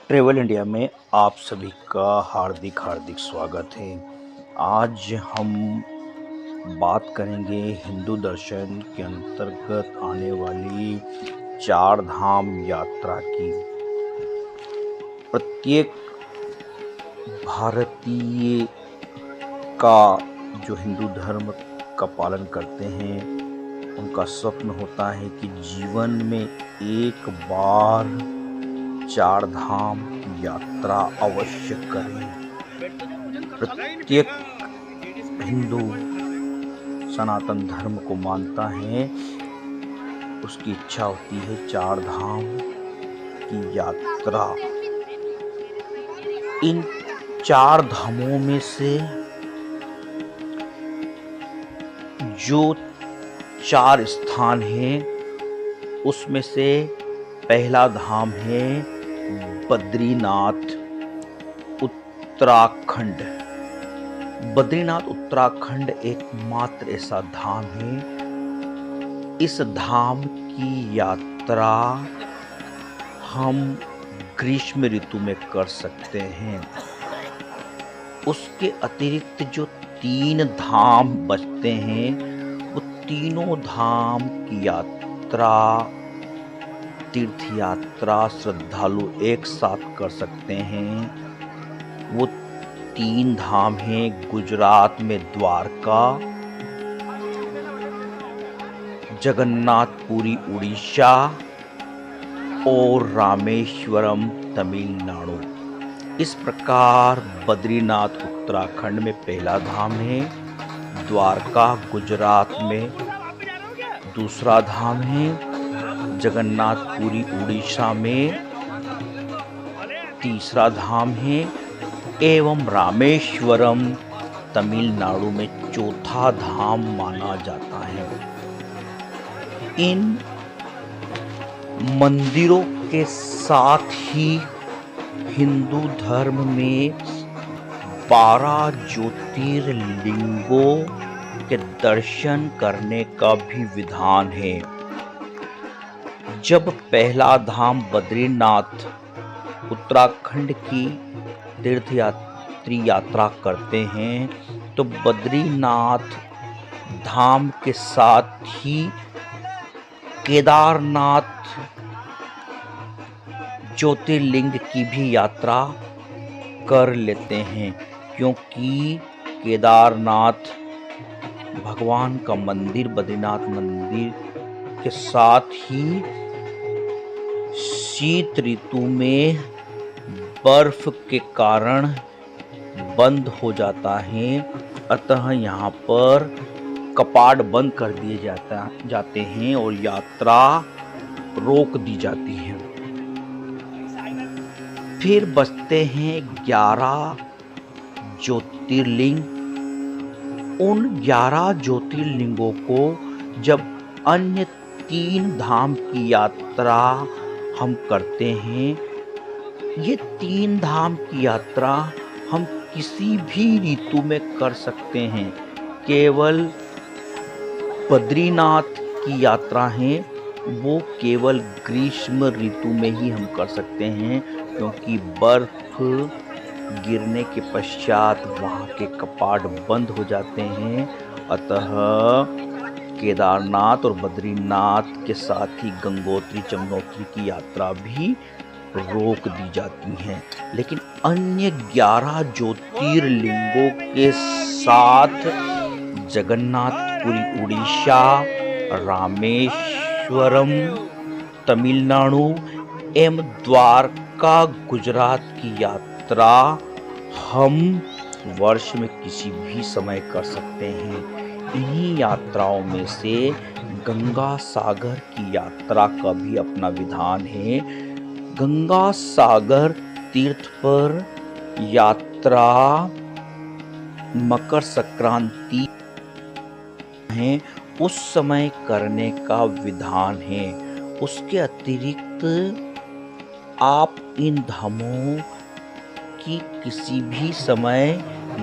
Travel India में आप सभी का हार्दिक हार्दिक स्वागत है। आज हम बात करेंगे हिंदू दर्शन के अंतर्गत आने वाली चार धाम यात्रा की। प्रत्येक भारतीय का जो हिंदू धर्म का पालन करते हैं उनका स्वप्न होता है कि जीवन में एक बार चार धाम की यात्रा अवश्य करें। प्रत्येक हिंदू सनातन धर्म को मानता है, उसकी इच्छा होती है चार धाम की यात्रा। इन चार धामों में से जो चार स्थान हैं उसमें से पहला धाम है बद्रीनाथ उत्तराखंड। बद्रीनाथ उत्तराखंड एकमात्र ऐसा धाम है, इस धाम की यात्रा हम ग्रीष्म ऋतु में कर सकते हैं। उसके अतिरिक्त जो तीन धाम बचते हैं वो तीनों धाम की यात्रा, तीर्थ यात्रा श्रद्धालु एक साथ कर सकते हैं। वो तीन धाम हैं गुजरात में द्वारका, जगन्नाथपुरी उड़ीसा और रामेश्वरम तमिलनाडु। इस प्रकार बद्रीनाथ उत्तराखंड में पहला धाम है, द्वारका गुजरात में दूसरा धाम है, जगन्नाथपुरी उड़ीसा में तीसरा धाम है एवं रामेश्वरम तमिलनाडु में चौथा धाम माना जाता है। इन मंदिरों के साथ ही हिंदू धर्म में 12 ज्योतिर्लिंगों के दर्शन करने का भी विधान है। जब पहला धाम बद्रीनाथ उत्तराखंड की तीर्थयात्री यात्रा करते हैं तो बद्रीनाथ धाम के साथ ही केदारनाथ ज्योतिर्लिंग की भी यात्रा कर लेते हैं, क्योंकि केदारनाथ भगवान का मंदिर बद्रीनाथ मंदिर के साथ ही शीत ऋतु में बर्फ के कारण बंद हो जाता है, अतः यहाँ पर कपाट बंद कर दिए जाते हैं और यात्रा रोक दी जाती है। फिर बचते हैं 11 ज्योतिर्लिंग। उन 11 ज्योतिर्लिंगों को जब अन्य 3 धाम की यात्रा हम करते हैं, ये 3 धाम की यात्रा हम किसी भी ऋतु में कर सकते हैं। केवल बद्रीनाथ की यात्रा है वो केवल ग्रीष्म ऋतु में ही हम कर सकते हैं, क्योंकि बर्फ गिरने के पश्चात वहाँ के कपाट बंद हो जाते हैं। अतः केदारनाथ और बद्रीनाथ के साथ ही गंगोत्री यमुनोत्री की यात्रा भी रोक दी जाती है। लेकिन अन्य 11 ज्योतिर्लिंगों के साथ जगन्नाथपुरी उड़ीसा, रामेश्वरम तमिलनाडु एवं द्वारका गुजरात की यात्रा हम वर्ष में किसी भी समय कर सकते हैं। इन्हीं यात्राओं में से गंगा सागर की यात्रा का भी अपना विधान है। गंगा सागर तीर्थ पर यात्रा मकर संक्रांति है उस समय करने का विधान है। उसके अतिरिक्त आप इन धामों की किसी भी समय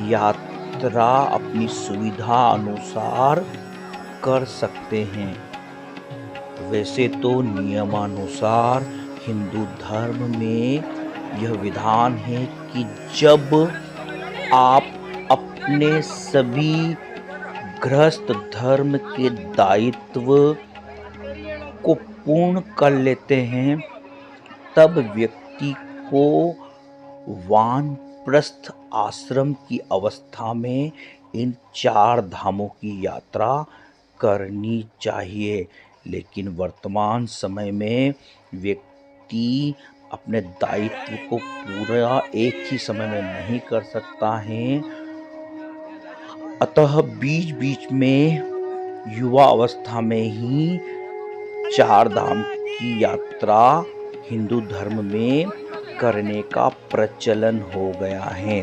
यात्रा अपनी सुविधा अनुसार कर सकते हैं। वैसे तो नियमानुसार हिंदू धर्म में यह विधान है कि जब आप अपने सभी गृहस्थ धर्म के दायित्व को पूर्ण कर लेते हैं, तब व्यक्ति को वानप्रस्थ आश्रम की अवस्था में इन 4 धामों की यात्रा करनी चाहिए। लेकिन वर्तमान समय में व्यक्ति अपने दायित्व को पूरा एक ही समय में नहीं कर सकता है, अतः बीच बीच में युवा अवस्था में ही 4 धाम की यात्रा हिंदू धर्म में करने का प्रचलन हो गया है।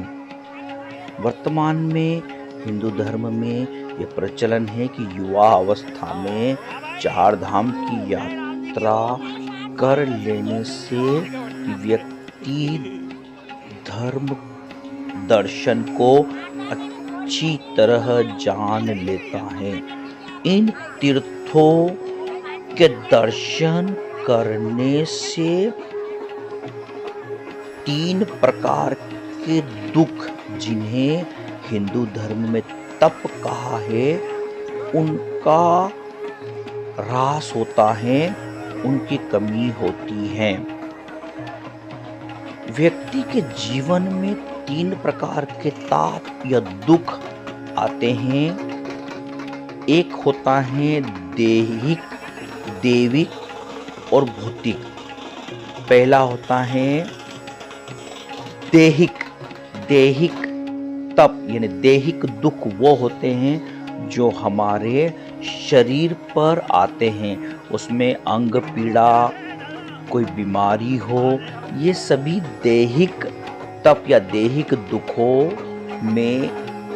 वर्तमान में हिंदू धर्म में यह प्रचलन है कि युवा अवस्था में 4 धाम की यात्रा कर लेने से व्यक्ति धर्म दर्शन को अच्छी तरह जान लेता है। इन तीर्थों के दर्शन करने से 3 प्रकार के दुख, जिन्हें हिंदू धर्म में तप कहा है, उनका ह्रास होता है, उनकी कमी होती है। व्यक्ति के जीवन में 3 प्रकार के ताप या दुख आते हैं। एक होता है देहिक, देविक और भौतिक। पहला होता है देहिक तप, यानी देहिक दुख वो होते हैं जो हमारे शरीर पर आते हैं। उसमें अंग पीड़ा, कोई बीमारी हो, ये सभी देहिक तप या देहिक दुखों में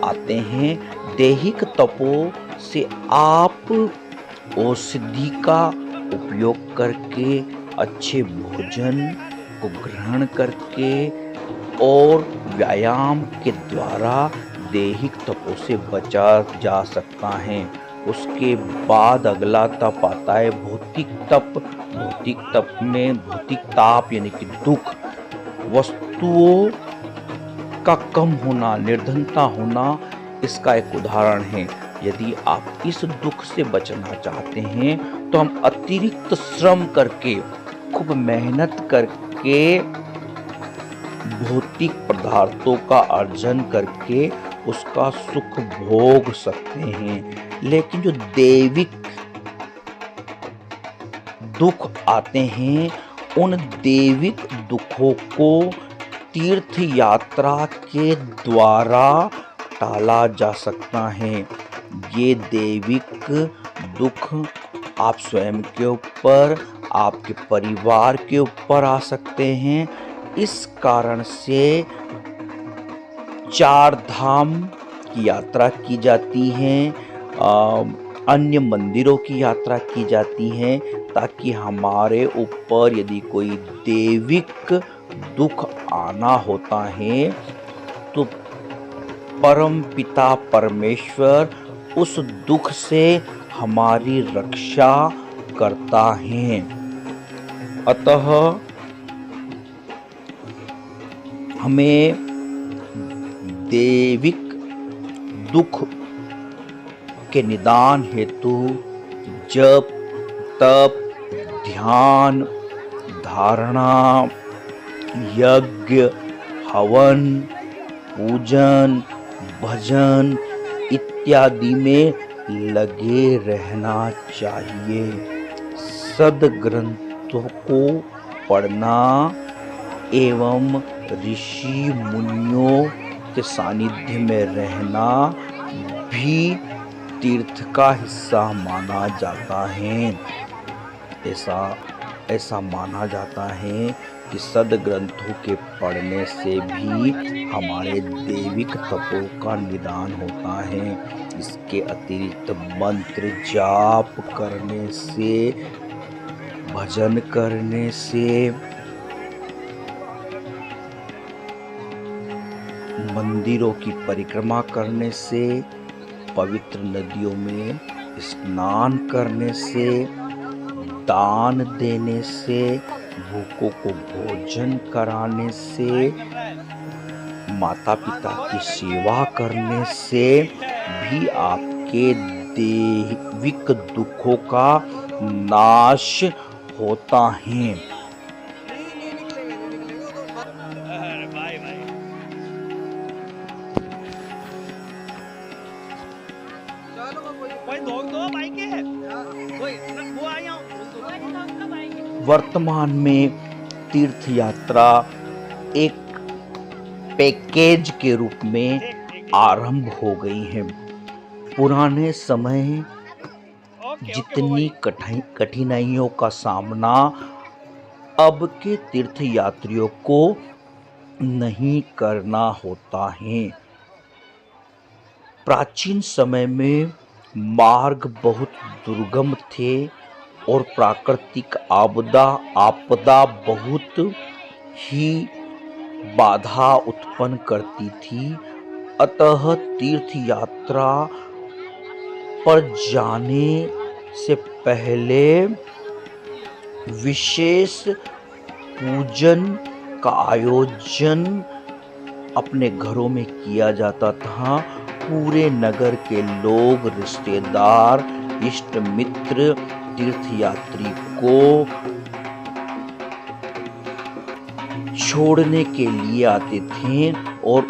आते हैं। देहिक तपों से आप औषधि का उपयोग करके, अच्छे भोजन को ग्रहण करके और व्यायाम के द्वारा देहिक तपों से बचा जा सकता है। उसके बाद अगला तप आता है भौतिक तप। भौतिक तप में भौतिक ताप यानी कि दुख, वस्तुओं का कम होना, निर्धनता होना, इसका एक उदाहरण है। यदि आप इस दुख से बचना चाहते हैं तो हम अतिरिक्त श्रम करके, खूब मेहनत करके भौतिक पदार्थों का अर्जन करके उसका सुख भोग सकते हैं। लेकिन जो दैविक दुख आते हैं, उन दैविक दुखों को तीर्थ यात्रा के द्वारा टाला जा सकता है। ये दैविक दुख आप स्वयं के ऊपर, आपके परिवार के ऊपर आ सकते हैं। इस कारण से 4 धाम की यात्रा की जाती है, अन्य मंदिरों की यात्रा की जाती है, ताकि हमारे ऊपर यदि कोई दैविक दुख आना होता है तो परम पिता परमेश्वर उस दुख से हमारी रक्षा करता है। अतः हमें दैविक दुख के निदान हेतु जप, तप, ध्यान, धारणा, यज्ञ, हवन, पूजन, भजन इत्यादि में लगे रहना चाहिए। सद्ग्रंथों को पढ़ना एवं ऋषि मुनियों के सानिध्य में रहना भी तीर्थ का हिस्सा माना जाता है। ऐसा माना जाता है कि सद्ग्रंथों के पढ़ने से भी हमारे दैविक तपों का निदान होता है। इसके अतिरिक्त मंत्र जाप करने से, भजन करने से, मंदिरों की परिक्रमा करने से, पवित्र नदियों में स्नान करने से, दान देने से, भूखों को भोजन कराने से, माता पिता की सेवा करने से भी आपके दैविक दुखों का नाश होता है। वर्तमान में तीर्थ यात्रा एक पैकेज के रूप में आरंभ हो गई है। पुराने समय जितनी कठिनाइयों का सामना अब के तीर्थ यात्रियों को नहीं करना होता है। प्राचीन समय में मार्ग बहुत दुर्गम थे और प्राकृतिक आपदा बहुत ही बाधा उत्पन्न करती थी। अतः तीर्थ यात्रा पर जाने से पहले विशेष पूजन का आयोजन अपने घरों में किया जाता था। पूरे नगर के लोग, रिश्तेदार, इष्ट मित्र तीर्थयात्री को छोड़ने के लिए आते थे और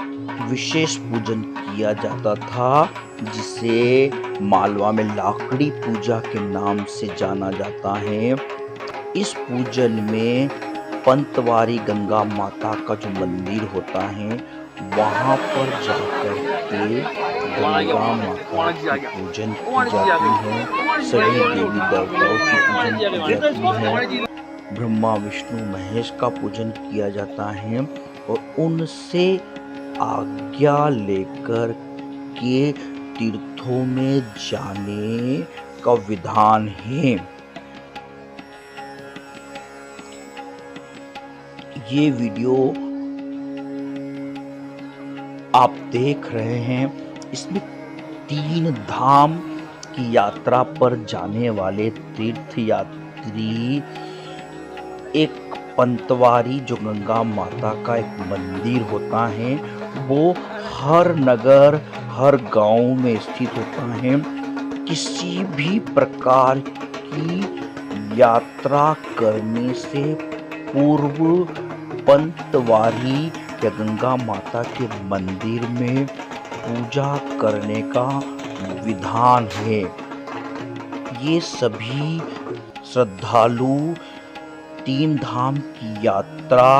विशेष पूजन किया जाता था, जिसे मालवा में लाकड़ी पूजा के नाम से जाना जाता है। इस पूजन में पंतवारी गंगा माता का जो मंदिर होता है, वहां पर जाकर के गंगा माता की पूजन की जाती है। सभी देवी देवताओं की पूजन की जाती है। ब्रह्मा विष्णु महेश का पूजन किया जाता है और उनसे आज्ञा लेकर के तीर्थों में जाने का विधान है। ये वीडियो आप देख रहे हैं, इसमें 3 धाम की यात्रा पर जाने वाले तीर्थ यात्री एक पंतवारी, जो गंगा माता का एक मंदिर होता है, वो हर नगर हर गांव में स्थित होता है। किसी भी प्रकार की यात्रा करने से पूर्व पंतवारी या गंगा माता के मंदिर में पूजा करने का विधान है। ये सभी श्रद्धालु 3 धाम की यात्रा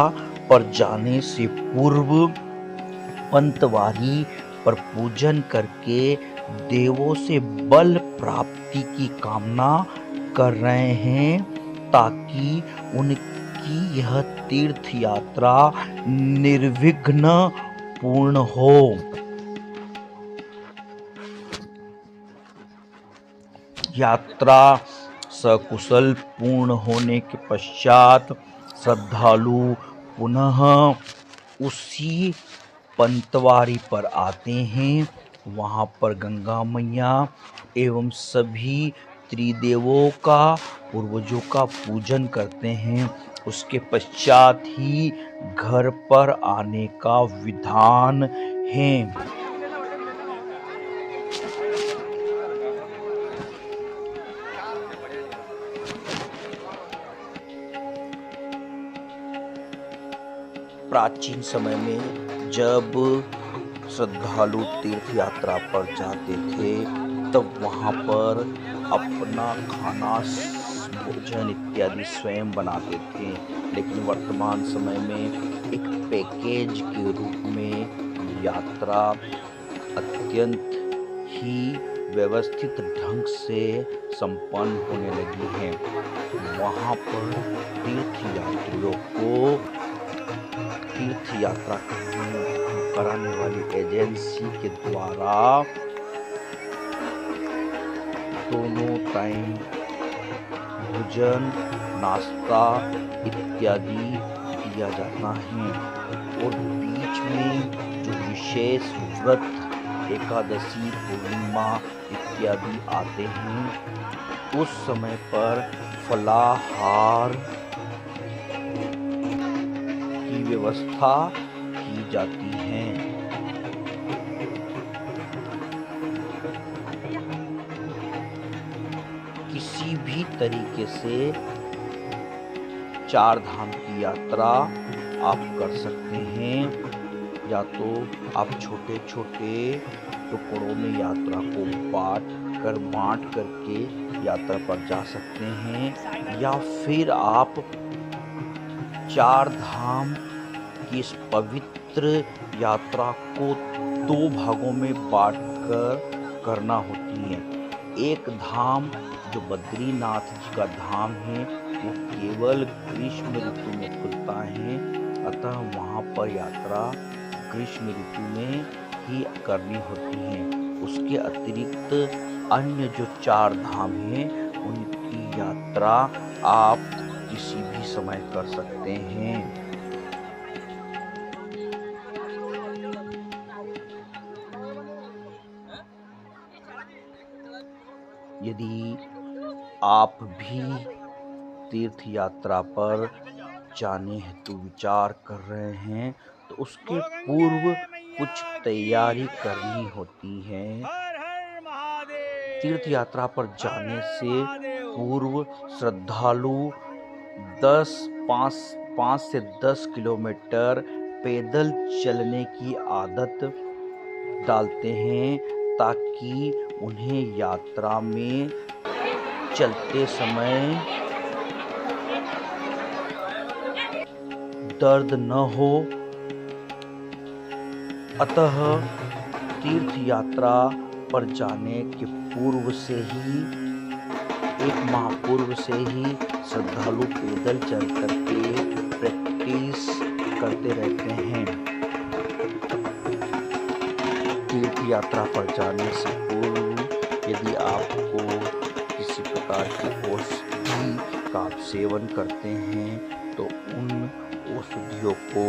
पर जाने से पूर्व पंतवारी पर पूजन करके देवों से बल प्राप्ति की कामना कर रहे हैं, ताकि उनकी यह तीर्थ यात्रा निर्विघ्न पूर्ण हो। यात्रा सकुशल पूर्ण होने के पश्चात श्रद्धालु पुनः उसी पंतवारी पर आते हैं। वहां पर गंगा मैया एवं सभी त्रिदेवों का, पूर्वजों का पूजन करते हैं। उसके पश्चात ही घर पर आने का विधान है। प्राचीन समय में जब श्रद्धालु तीर्थ यात्रा पर जाते थे, तब वहाँ पर अपना खाना, भोजन इत्यादि स्वयं बनाते थे। लेकिन वर्तमान समय में एक पैकेज के रूप में यात्रा अत्यंत ही व्यवस्थित ढंग से संपन्न होने लगी है। वहाँ पर तीर्थ यात्रियों को तीर्थ यात्रा कराने वाली एजेंसी के द्वारा दोनों टाइम भोजन, नाश्ता इत्यादि दिया जाता है। और बीच में जो विशेष व्रत, एकादशी, पूर्णिमा इत्यादि आते हैं, उस समय पर फलाहार की व्यवस्था की जाती है। किसी भी तरीके से चार धाम की यात्रा आप कर सकते हैं। या तो आप छोटे छोटे टुकड़ों में यात्रा को बांट करके यात्रा पर जा सकते हैं, या फिर आप चार धाम की इस पवित्र यात्रा को दो भागों में बांटकर करना होती है। एक धाम जो बद्रीनाथ जी का धाम है वो केवल ग्रीष्म ऋतु में खुलता है, अतः वहाँ पर यात्रा ग्रीष्म ऋतु में ही करनी होती है। उसके अतिरिक्त अन्य जो चार धाम हैं उनकी यात्रा आप किसी भी समय कर सकते हैं। यदि आप भी तीर्थ यात्रा पर जाने हेतु विचार कर रहे हैं तो उसके पूर्व कुछ तैयारी करनी होती है। तीर्थ यात्रा पर जाने से पूर्व श्रद्धालु 5 से 10 किलोमीटर पैदल चलने की आदत डालते हैं, ताकि उन्हें यात्रा में चलते समय दर्द न हो। अतः तीर्थ यात्रा पर जाने के पूर्व से ही, एक माह पूर्व से ही श्रद्धालु पैदल चल करके प्रैक्टिस करते रहते हैं। तीर्थ यात्रा पर जाने से पूर्व यदि आपको किसी प्रकार की औषधि का आप सेवन करते हैं तो उन औषधियों को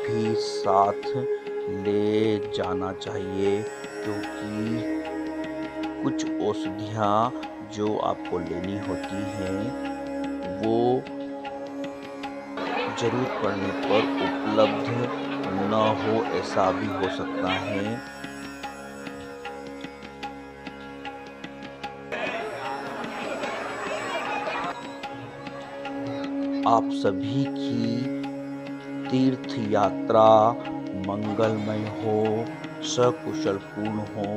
भी साथ ले जाना चाहिए, क्योंकि कुछ औषधियाँ जो आपको लेनी होती हैं वो जरूरत पड़ने पर उपलब्ध न हो, ऐसा भी हो सकता है। आप सभी की तीर्थ यात्रा मंगलमय हो, सकुशल पूर्ण हो,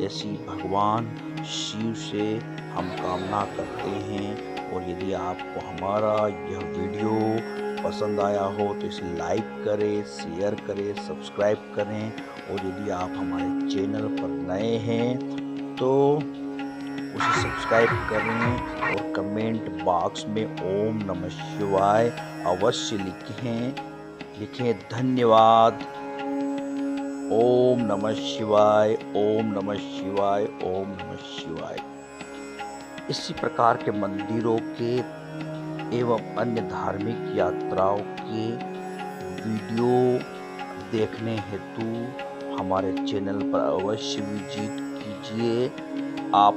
ऐसी भगवान शिव से हम कामना करते हैं। और यदि आपको हमारा यह वीडियो पसंद आया हो तो इसे लाइक करें, शेयर करें, सब्सक्राइब करें। और यदि आप हमारे चैनल पर नए हैं तो उसे सब्सक्राइब करें और कमेंट बॉक्स में ओम नमः शिवाय अवश्य लिखें। धन्यवाद। ओम नमः शिवाय, ओम नमः शिवाय, ओम नमः शिवाय। इसी प्रकार के मंदिरों के एवं अन्य धार्मिक यात्राओं के वीडियो देखने हेतु हमारे चैनल पर अवश्य विजिट कीजिए। आप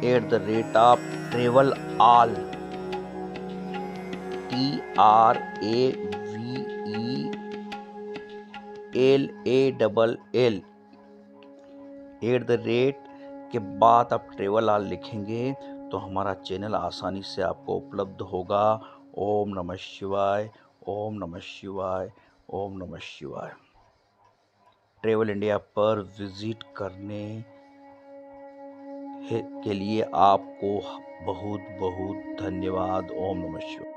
@travelall TRAVELALL के बाद आप ट्रेवल लिखेंगे तो हमारा चैनल आसानी से आपको उपलब्ध होगा। ओम नमः शिवाय, ओम नमः शिवाय, ओम नमः शिवाय। ट्रैवल इंडिया पर विजिट करने के लिए आपको बहुत बहुत धन्यवाद। ओम नमः शिवाय।